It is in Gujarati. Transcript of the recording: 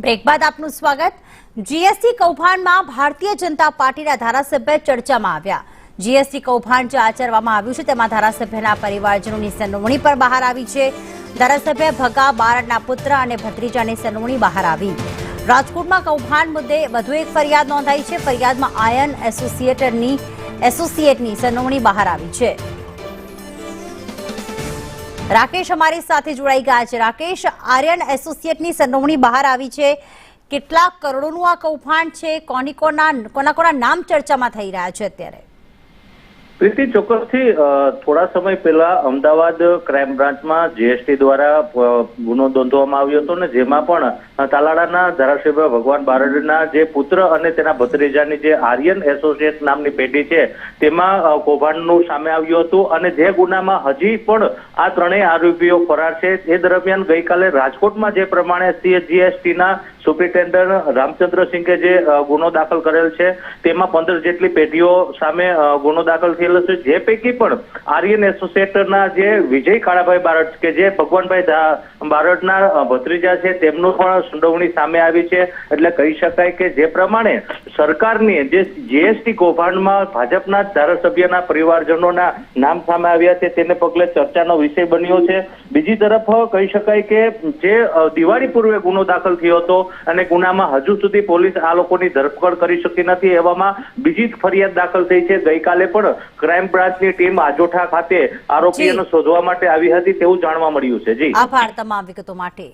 બ્રેક બાદ આપનું સ્વાગત। જીએસટી કૌભાંડમાં ભારતીય જનતા પાર્ટીના ધારાસભ્ય ચર્ચામાં આવ્યા। જીએસટી કૌભાંડ જે આચરવામાં આવ્યું છે તેમાં ધારાસભ્યના પરિવારજનોની સંડોવણી પણ બહાર આવી છે। ધારાસભ્ય ભગા બારડના પુત્ર અને ભત્રીજાની સંડોવણી બહાર આવી। રાજકોટમાં કૌભાંડ મુદ્દે વધુ એક ફરિયાદ નોંધાઈ છે। ફરિયાદમાં આયન એસોસિએટની સંડોવણી બહાર આવી છે। રાકેશ અમારી સાથે જોડાઈ ગયા છે। રાકેશ, આર્યન એસોસિએટની સંડોવણી બહાર આવી છે। કેટલા કરોડોનું આ કૌભાંડ છે? કોના નામ ચર્ચામાં થઈ રહ્યા છે અત્યારે? પ્રીતિ, ચોક્કસથી થોડા સમય પહેલા અમદાવાદ ક્રાઇમ બ્રાન્ચમાં જીએસટી દ્વારા ગુનો નોંધવામાં આવ્યો હતો ને જેમાં પણ તાલાળાના ધારાસભ્ય ભગવાન બારડના જે પુત્ર અને તેના ભત્રીજાની જે આર્યન એસોસિએટ નામની પેઢી છે તેમાં કૌભાંડનું સામે આવ્યું હતું અને જે ગુનામાં હજી પણ આ ત્રણેય આરોપીઓ ફરાર છે। એ દરમિયાન ગઈકાલે રાજકોટમાં જે પ્રમાણે જીએસટીના સુપ્રિન્ટેન્ડન્ટ રામચંદ્રસિંહે જે ગુનો દાખલ કરેલ છે તેમાં 15 જેટલી પેઢીઓ સામે ગુનો દાખલ થયેલો છે। જે પૈકી પણ આર્યન એસોસિએટના જે વિજય કાળાભાઈ બારડ કે જે ભગવાનભાઈ બારડના ભત્રીજા છે તેમનું પણ સંડોવણી સામે આવી છે। એટલે કહી શકાય કે જે પ્રમાણે સરકારની જે જીએસટી કૌભાંડમાં ભાજપના ધારાસભ્યના પરિવારજનોના નામ સામે આવ્યા છે તેને પગલે ચર્ચાનો વિષય બન્યો છે। બીજી તરફ કહી શકાય કે જે દિવાળી પૂર્વે ગુનો દાખલ થયો હતો અને ગુનામાં હજુ સુધી પોલીસ આ લોકોની ધરપકડ કરી શકી નથી। એવામાં બીજી ફરિયાદ દાખલ થઈ છે। ગઈકાલે પણ ક્રાઇમ બ્રાન્ચની ટીમ આજોઠા ખાતે આરોપીઓને શોધવા માટે આવી હતી તેવું જાણવા મળ્યું છે। જી, આભાર તમામ વિગતો માટે।